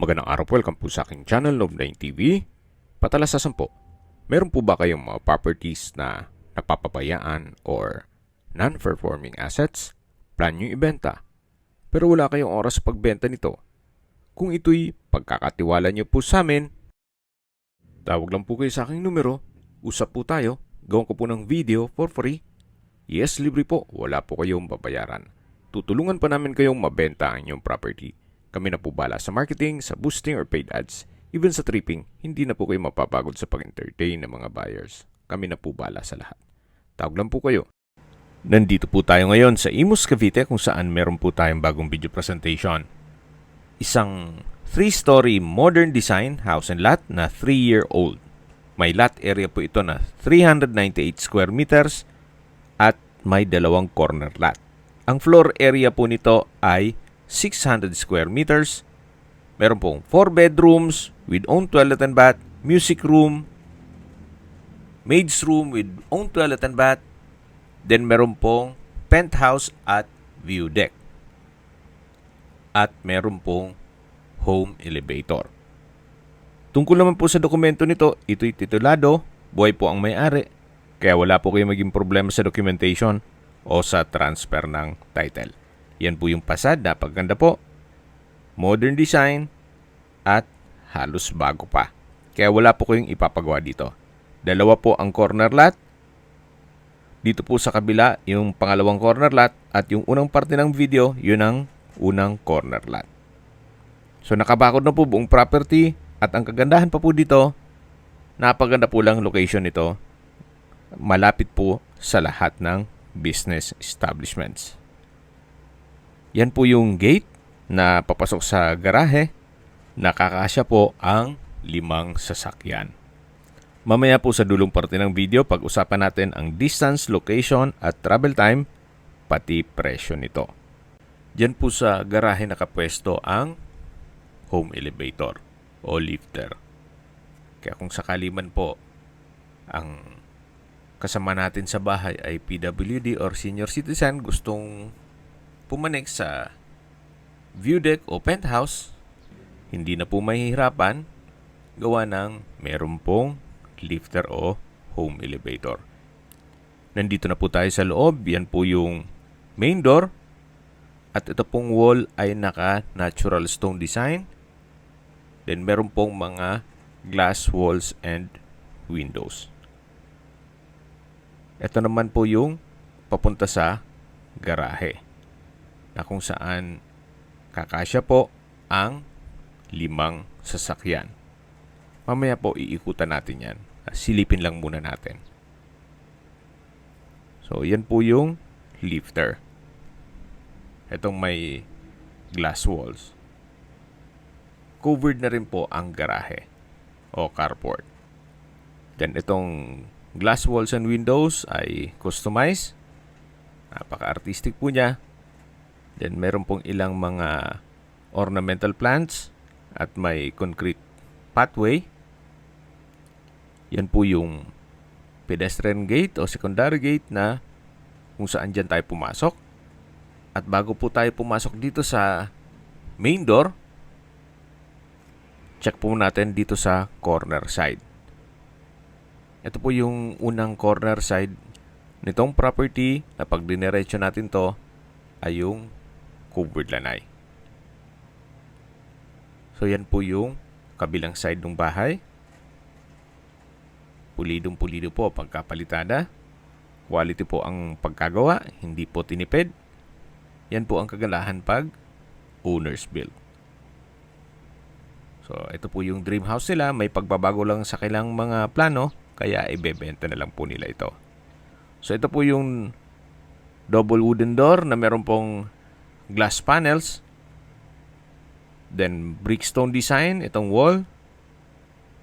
Magandang araw po, welcome po sa aking channel, Love9 TV. Patalasasan po, meron po ba kayong mga properties na napapabayaan or non-performing assets? Plan nyo ibenta, pero wala kayong oras sa pagbenta nito. Kung ito'y pagkakatiwala nyo po sa amin, tawag lang po kayo sa aking numero, usap po tayo, gawin ko po ng video for free. Yes, libre po, wala po kayong babayaran. Tutulungan pa namin kayong mabenta ang inyong property. Kami na po bala sa marketing, sa boosting or paid ads. Even sa tripping, hindi na po kayo mapapagod sa pag-entertain ng mga buyers. Kami na po bala sa lahat. Tawag lang po kayo. Nandito po tayo ngayon sa Imus, Cavite kung saan meron po tayong bagong video presentation. Isang 3-story modern design house and lot na 3-year-old. May lot area po ito na 398 square meters at may dalawang corner lot. Ang floor area po nito ay 600 square meters. Meron pong 4 bedrooms with own toilet and bath, music room, maid's room with own toilet and bath. Then meron pong penthouse at view deck. At meron pong home elevator. Tungkol naman po sa dokumento nito, ito'y titulado, buhay po ang may-ari, kaya wala po kayo maging problema sa documentation o sa transfer ng title. Yan po yung pasad, napaganda po. Modern design at halos bago pa. Kaya wala po kayong ipapagawa dito. Dalawa po ang corner lot. Dito po sa kabila, yung pangalawang corner lot at yung unang parte ng video, yun ang unang corner lot. So nakabakod na po buong property at ang kagandahan pa po dito, napaganda po lang location nito. Malapit po sa lahat ng business establishments. Yan po yung gate na papasok sa garahe. Nakakasya po ang 5 sasakyan. Mamaya po sa dulong parte ng video, pag-usapan natin ang distance, location at travel time, pati presyo nito. Diyan po sa garahe nakapwesto ang home elevator o lifter. Kaya kung sakali man po ang kasama natin sa bahay ay PWD or senior citizen, gustong pumanik sa view deck o penthouse, hindi na po mahihirapan gawa ng meron pong lifter o home elevator. Nandito na po tayo sa loob. Yan po yung main door. At ito pong wall ay naka-natural stone design. Then meron pong mga glass walls and windows. Ito naman po yung papunta sa garahe, na kung saan kakasya po ang 5 sasakyan. Mamaya po iikutan natin yan. Silipin lang muna natin. So, yan po yung lifter. Itong may glass walls. Covered na rin po ang garahe o carport. Then, itong glass walls and windows ay customized. Napaka-artistic po niya. Then, meron pong ilang mga ornamental plants at may concrete pathway. Yan po yung pedestrian gate o secondary gate na kung saan dyan tayo pumasok. At bago po tayo pumasok dito sa main door, check po natin dito sa corner side. Ito po yung unang corner side nitong property na pag diniretso natin to ay yung covered lanay. So yan po yung kabilang side ng bahay. Pulidong-pulido po pagkapalitada. Quality po ang pagkagawa, hindi po tinipid. Yan po ang kagalahan pag owner's build. So ito po yung dream house nila. May pagbabago lang sa kailang mga plano, kaya ibebenta na lang po nila ito. So ito po yung double wooden door na meron pong glass panels. Then brickstone design itong wall.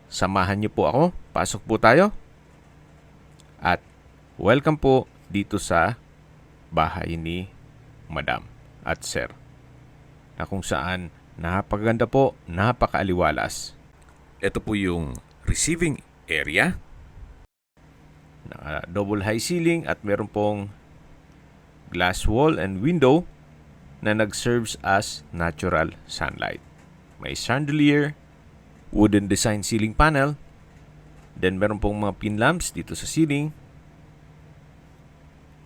Samahan niyo po ako. Pasok po tayo. At welcome po dito sa bahay ni Madam at Sir. Na kung saan napakaganda po, napakaaliwalas. Ito po yung receiving area. Double high ceiling at meron pong glass wall and window na nag-serves as natural sunlight. may chandelier, wooden design ceiling panel, then meron pong mga pin lamps dito sa ceiling,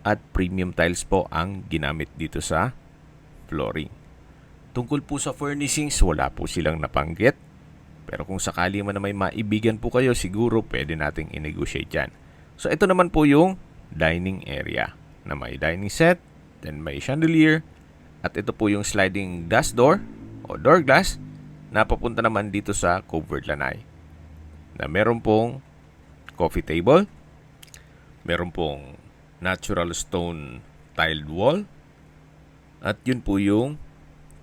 at premium tiles po ang ginamit dito sa flooring. Tungkol po sa furnishings, wala po silang napanggit. Pero kung sakali man na may maibigan po kayo, siguro pwede nating i-negotiate yan. So ito naman po yung dining area na may dining set, then may chandelier, at ito po yung sliding glass door o door glass na papunta naman dito sa covered lanai. Na meron pong coffee table, meron pong natural stone tiled wall, at yun po yung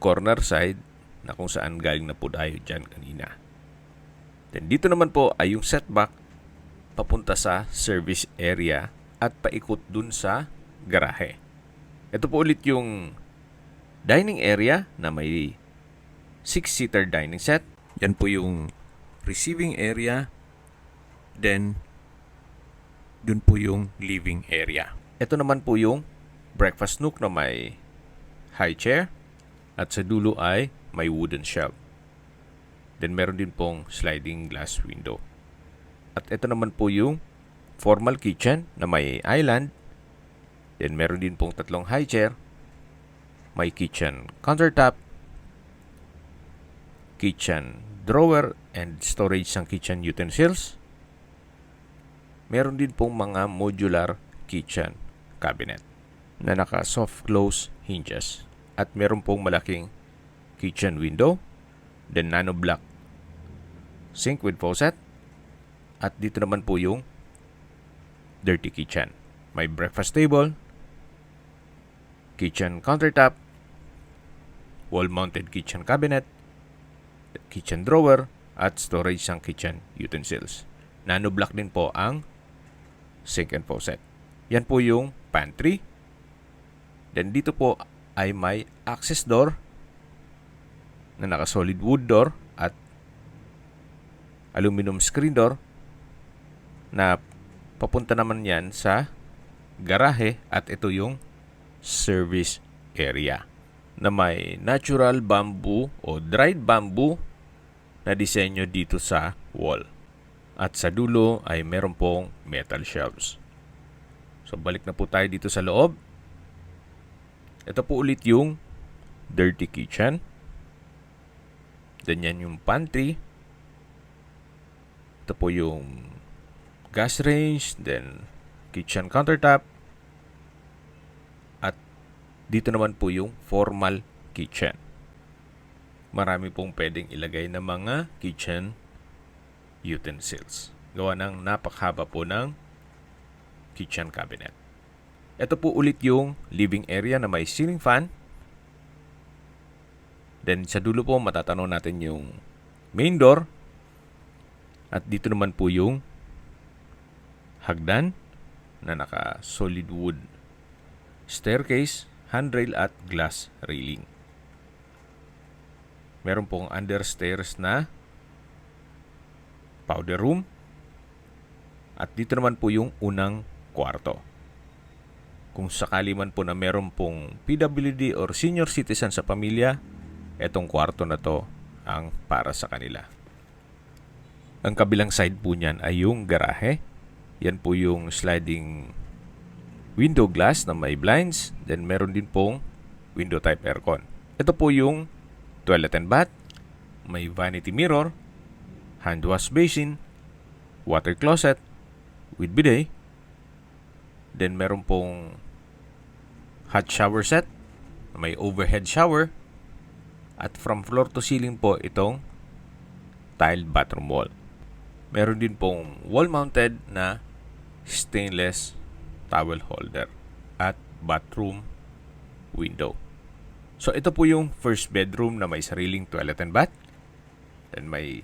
corner side na kung saan galing na po tayo dyan kanina. Then dito naman po ay yung setback papunta sa service area at paikot dun sa garahe. Ito po ulit yung dining area na may 6-seater dining set. Yan po yung receiving area. Then dun po yung living area. Ito naman po yung breakfast nook na may high chair. At sa dulo ay may wooden shelf. Then meron din pong sliding glass window. At ito naman po yung formal kitchen na may island. Then meron din pong tatlong high chair. May kitchen countertop, kitchen drawer and storage ng kitchen utensils. Meron din pong mga modular kitchen cabinet na naka soft close hinges. At meron pong malaking kitchen window, then nano block sink with faucet, at dito naman po yung dirty kitchen. May breakfast table, kitchen countertop, wall-mounted kitchen cabinet, kitchen drawer, at storage ng kitchen utensils. Nano block din po ang sink and faucet. Yan po yung pantry. Then dito po ay may access door na naka-solid wood door at aluminum screen door na papunta naman yan sa garahe, at ito yung service area na may natural bamboo o dried bamboo na disenyo dito sa wall. At sa dulo ay meron pong metal shelves. So balik na po tayo dito sa loob. Ito po ulit yung dirty kitchen. Then yan yung pantry. Ito po yung gas range, then kitchen countertop. At dito naman po yung formal kitchen. Marami pong pwedeng ilagay na mga kitchen utensils. Gawa ng napakhaba po ng kitchen cabinet. Ito po ulit yung living area na may ceiling fan. Then sa dulo po matatanaw natin yung main door. At dito naman po yung hagdan na naka solid wood staircase, handrail at glass railing. Meron pong understairs na powder room. At dito naman po yung unang kwarto. Kung sakali man po na meron pong PWD or senior citizen sa pamilya, etong kwarto na to ang para sa kanila. Ang kabilang side po niyan ay yung garahe. Yan po yung sliding window glass na may blinds. Then meron din pong window type aircon. Ito po yung toilet and bath. May vanity mirror, hand wash basin, water closet with bidet. Then meron pong hot shower set, may overhead shower, at from floor to ceiling po itong tiled bathroom wall. Meron din pong wall-mounted na stainless towel holder at bathroom window. So ito po yung first bedroom na may sariling toilet and bath. Then may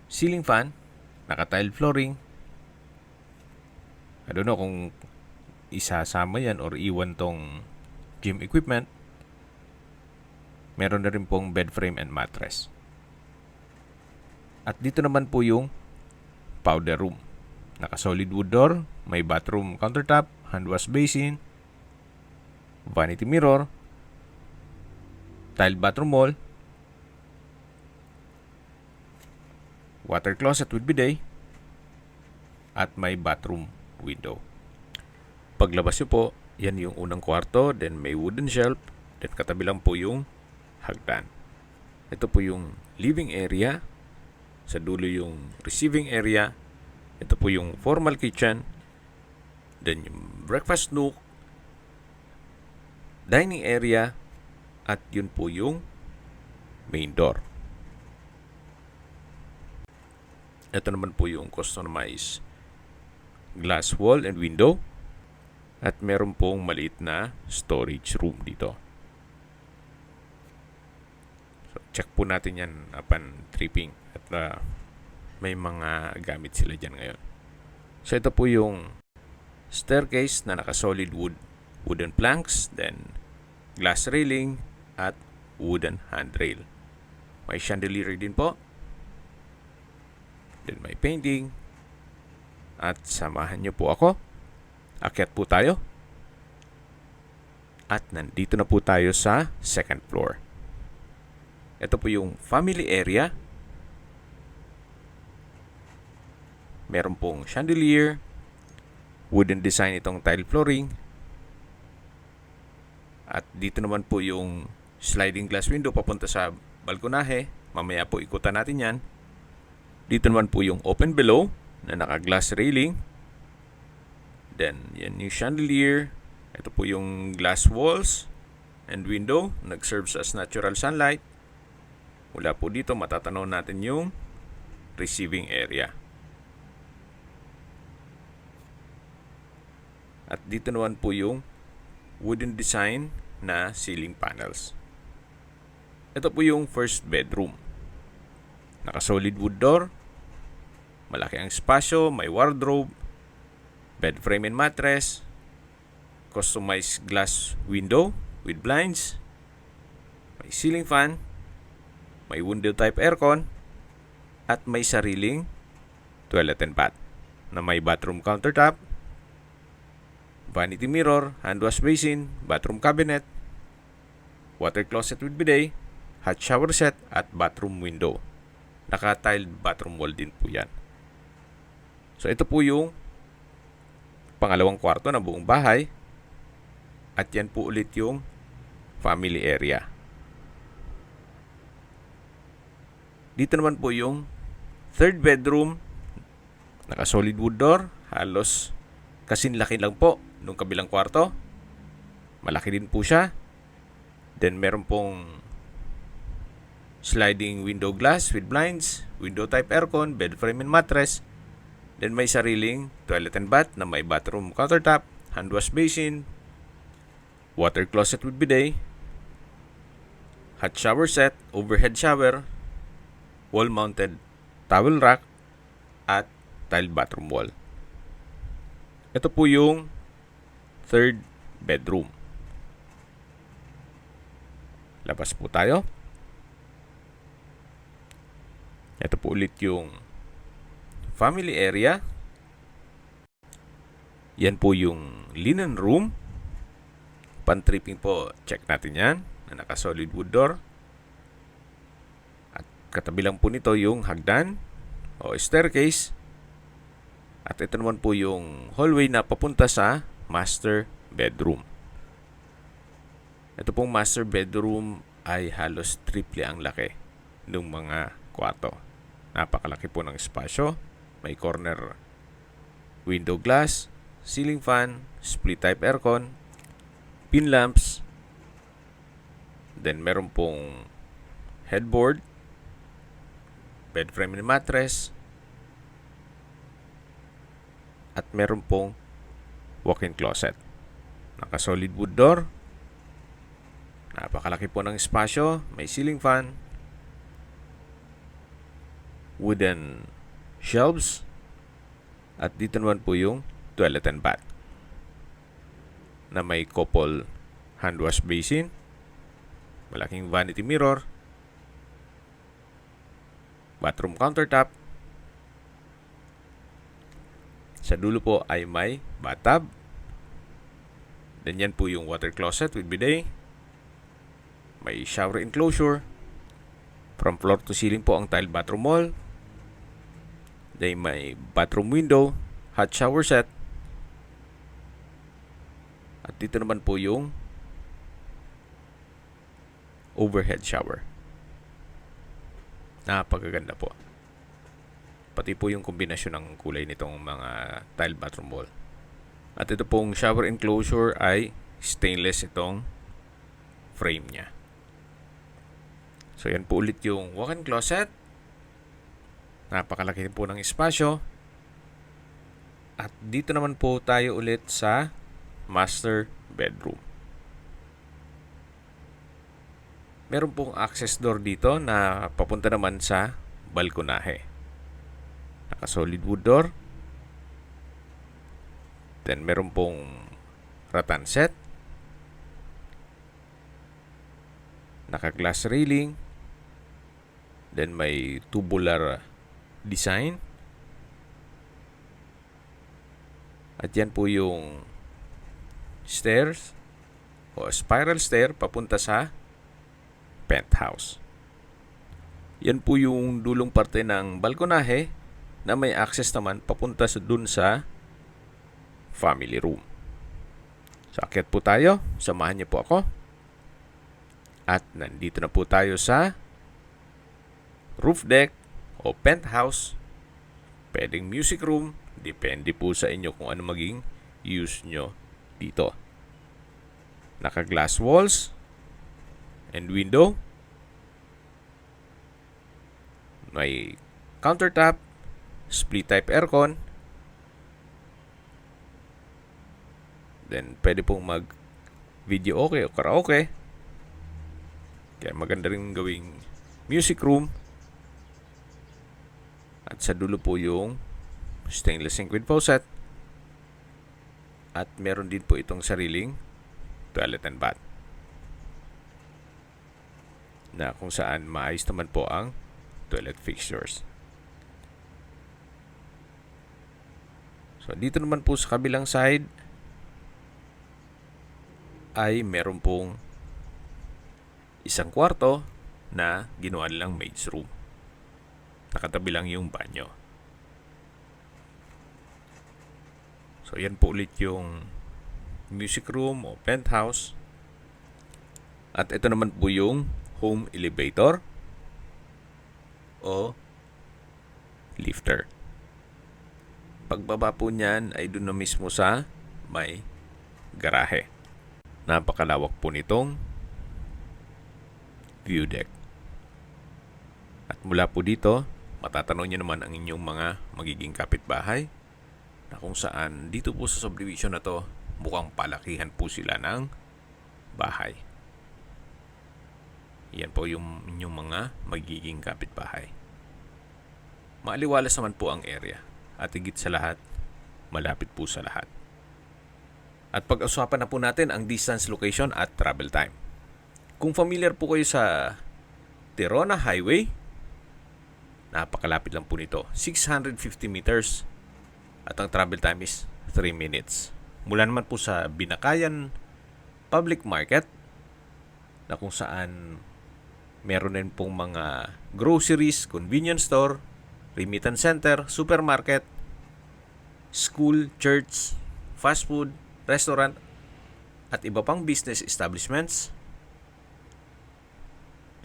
ceiling fan, naka-tiled flooring. I don't know kung isasama yan or iwan tong gym equipment. Meron na rin pong bed frame and mattress. At dito naman po yung powder room. Naka-solid wood door, may bathroom countertop, hand wash basin, vanity mirror, tiled bathroom wall, water closet with bidet, at may bathroom window. Paglabas nyo po, yan yung unang kwarto, then may wooden shelf, then katabi lang po yung hagdan. Ito po yung living area, sa dulo yung receiving area, ito po yung formal kitchen, then yung breakfast nook, dining area, at yun po yung main door. Ito naman po yung customized glass wall and window, at meron pong maliit na storage room dito. So, check po natin yan upon tripping, at may mga gamit sila dyan ngayon. So ito po yung staircase na naka-solid wooden planks, then glass railing, at wooden handrail. May chandelier din po. Then may painting. At samahan nyo po ako. Akyat po tayo. At nandito na po tayo sa second floor. Ito po yung family area. Meron pong chandelier. Wooden design itong tile flooring. At dito naman po yung sliding glass window papunta sa balkonahe. Mamaya po ikutan natin yan. Dito naman po yung open below na naka-glass railing. Then, yan yung chandelier. Ito po yung glass walls and window. Nag-serve as natural sunlight. Mula po dito, matatanaw natin yung receiving area. At dito naman po yung wooden design na ceiling panels. Ito po yung first bedroom. Naka-solid wood door. Malaki ang espasyo, may wardrobe, bed frame and mattress, customized glass window with blinds, may ceiling fan, may window type aircon, at may sariling toilet and bath na may bathroom countertop, vanity mirror, hand wash basin, bathroom cabinet, water closet with bidet, hot shower set, at bathroom window. Naka-tiled bathroom wall din po yan. So ito po yung pangalawang kwarto ng buong bahay. At yan po ulit yung family area. Dito naman po yung third bedroom. Naka-solid wood door. Halos kasinlaki lang po nung kabilang kwarto. Malaki din po siya. Then meron pong sliding window glass with blinds, window type aircon, bed frame and mattress. Then may sariling toilet and bath na may bathroom countertop, hand wash basin, water closet with bidet, hot shower set, overhead shower, wall mounted towel rack, at tiled bathroom wall. Ito po yung third bedroom. Labas po tayo. Ito po ulit yung family area. Yan po yung linen room. Pan-tripping po, check natin yan. Na naka-solid wood door. At katabi lang po nito yung hagdan o staircase. At ito naman po yung hallway na papunta sa master bedroom. Ito pong master bedroom ay halos triple ang laki ng mga kwarto. Napakalaki po ng espasyo. May corner window glass, ceiling fan, split type aircon, pin lamps. Then meron pong headboard, bed frame and mattress, at meron pong walk-in closet. Naka-solid wood door. Napakalaki po ng espasyo. May ceiling fan, wooden shelves, at dito naman po yung toilet and bath na may couple hand wash basin, malaking vanity mirror, bathroom countertop. Sa dulo po ay may bathtub. Then yan po yung water closet with bidet. May shower enclosure. From floor to ceiling po ang tiled bathroom wall. Then may bathroom window, hot shower set. At dito naman po yung overhead shower. Napakaganda po. Pati po yung kombinasyon ng kulay nitong mga tile bathroom wall. At ito pong shower enclosure ay stainless itong frame niya. So yan po ulit yung walk-in closet. Napakalaki po ng espasyo. At dito naman po tayo ulit sa master bedroom. Meron pong access door dito na papunta naman sa balkonahe. Naka-solid wood door. Then meron pong rattan set. Naka-glass railing. Then may tubular design. At yan po yung stairs o spiral stair papunta sa penthouse. Yan po yung dulong parte ng balkonahe na may access naman papunta dun sa family room. So akyat po tayo, samahan niyo po ako. At nandito na po tayo sa roof deck o penthouse. Pwedeng music room, depende po sa inyo kung ano maging use nyo dito. Naka-glass walls and window. May countertop, split type aircon. Then pwede pong mag video okay o karaoke. Kaya maganda rin gawing music room. At sa dulo po yung stainless sink with faucet. At meron din po itong sariling toilet and bath. Na kung saan maayos naman po ang toilet fixtures. So dito naman po sa kabilang side ay meron pong isang kwarto na ginawa nilang maid's room. Nakatabi lang yung banyo. So yan po ulit yung music room o penthouse. At ito naman po yung home elevator o lifter. Pagbaba po niyan ay doon na mismo sa may garahe. Napakalawak po nitong view deck. At mula po dito, matatanong niyo naman ang inyong mga magiging kapitbahay na kung saan dito po sa subdivision na to mukhang palakihan po sila ng bahay. Yan po yung inyong mga magiging kapitbahay. Maaliwalas naman po ang area at higit sa lahat, malapit po sa lahat. At pag-usapan na po natin ang distance, location at travel time. Kung familiar po kayo sa Tirona Highway, napakalapit lang po nito. 650 meters at ang travel time is 3 minutes. Mula naman po sa Binakayan Public Market na kung saan meron din pong mga groceries, convenience store, remittance center, supermarket, school, church, fast food, restaurant, at iba pang business establishments.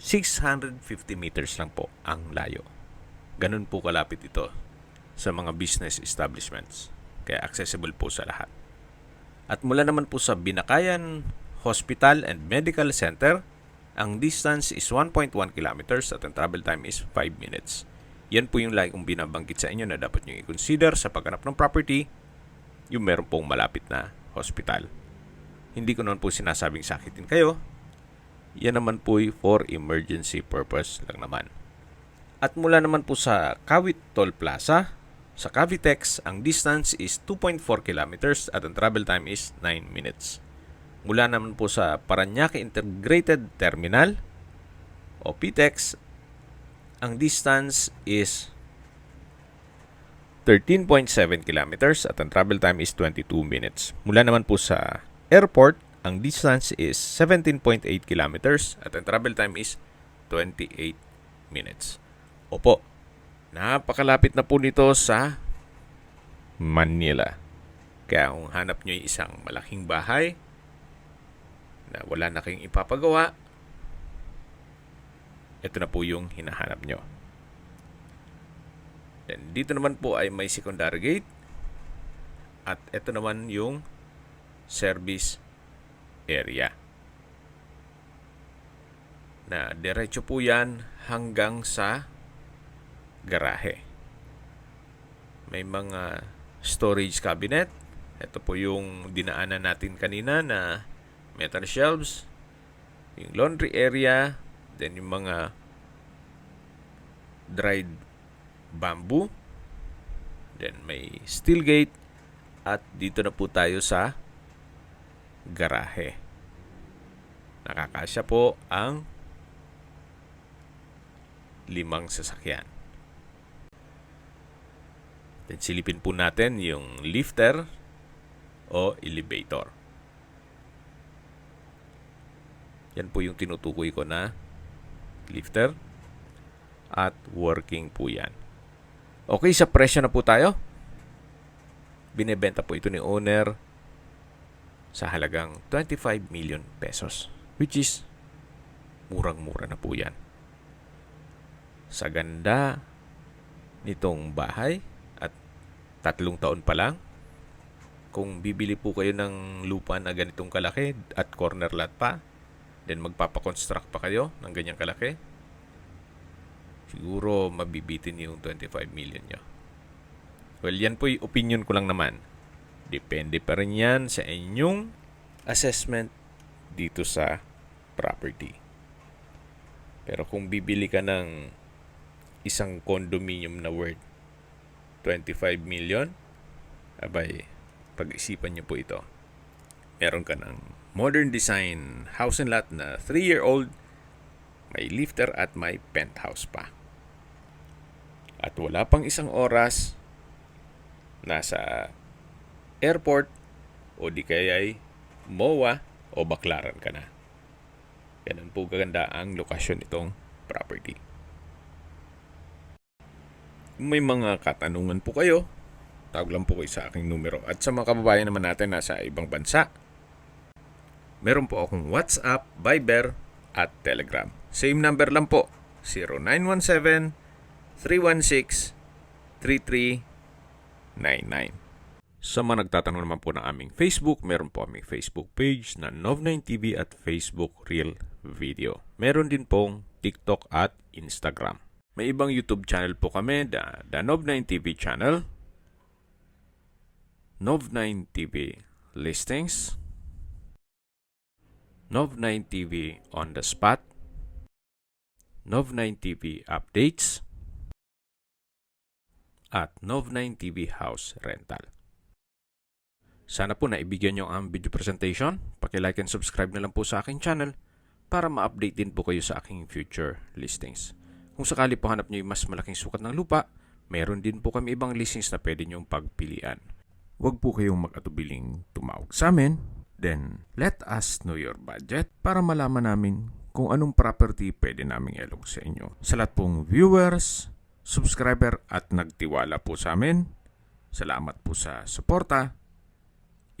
650 meters lang po ang layo. Ganun po kalapit ito sa mga business establishments. Kaya accessible po sa lahat. At mula naman po sa Binakayan Hospital and Medical Center, ang distance is 1.1 kilometers at ang travel time is 5 minutes. Yan po yung lagi kong binabanggit sa inyo na dapat nyo i-consider sa paghanap ng property, yung meron pong malapit na hospital. Hindi ko naman po sinasabing sakitin kayo. Yan naman po for emergency purpose lang naman. At mula naman po sa Kawit Toll Plaza, sa Cavitex, ang distance is 2.4 kilometers at ang travel time is 9 minutes. Mula naman po sa Parañaque Integrated Terminal o PTEX, ang distance is 13.7 kilometers at ang travel time is 22 minutes. Mula naman po sa airport, ang distance is 17.8 kilometers at ang travel time is 28 minutes. Opo, Napakalapit na po nito sa Manila. Kaya kung hanap nyo yung isang malaking bahay na wala na kayong ipapagawa, ito na po yung hinahanap nyo. Then dito naman po ay may secondary gate. At ito naman yung service area. Na diretso po yan hanggang sa garahe. May mga storage cabinet. Ito po yung dinaanan natin kanina na metal shelves. Yung laundry area. Then yung mga dried bamboo. Then may steel gate. At dito na po tayo sa garahe. Nakakasya po ang 5 sasakyan. Then silipin po natin yung lifter o elevator. Yan po yung tinutukoy ko na lifter at working po yan. Okay, sa presyo na po tayo. Binebenta po ito ni owner sa halagang 25 million pesos, which is murang-mura na po yan. Sa ganda nitong bahay at 3 taon pa lang, kung bibili po kayo ng lupa na ganitong kalaki at corner lot pa, then magpapakonstruct pa kayo ng ganyang kalaki, siguro mabibitin yung 25 million nyo. Well, yan po yung opinion ko lang naman. Depende pa rin yan sa inyong assessment dito sa property. Pero kung bibili ka ng isang condominium na worth 25 million, abay, pag-isipan nyo po ito. Meron ka ng modern design house and lot na 3-year-old, may lifter at may penthouse pa. At wala pang isang oras, nasa airport o di kaya'y MOA o Baclaran ka na. Ganun po kaganda ang lokasyon nitong property. Kung may mga katanungan po kayo, tawag lang po kayo sa aking numero. At sa mga kababayan naman natin nasa ibang bansa, meron po akong WhatsApp, Viber at Telegram. Same number lang po, 0917-316-3399. Sa mga nagtatanong naman po ng aming Facebook, meron po aming Facebook page na Nov9TV at Facebook Real Video. Meron din pong TikTok at Instagram. May ibang YouTube channel po kami, the Nov9TV channel, Nov9TV Listings, Nov9TV On The Spot, Nov9TV Updates, at Nov9TV House Rental. Sana po naibigyan nyo ang video presentation. Paki-like and subscribe na lang po sa aking channel para ma-update din po kayo sa aking future listings. Kung sakali po hanap nyo yung mas malaking sukat ng lupa, meron din po kami ibang listings na pwede nyong pagpilian. Huwag po kayong mag-atubiling tumawag sa amin. Then, let us know your budget para malaman namin kung anong property pwede naming ilog sa inyo. Sa lahat pong viewers, subscriber at nagtiwala po sa amin, salamat po sa suporta.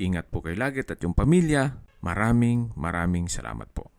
Ingat po kayo lagi at yung pamilya. Maraming salamat po.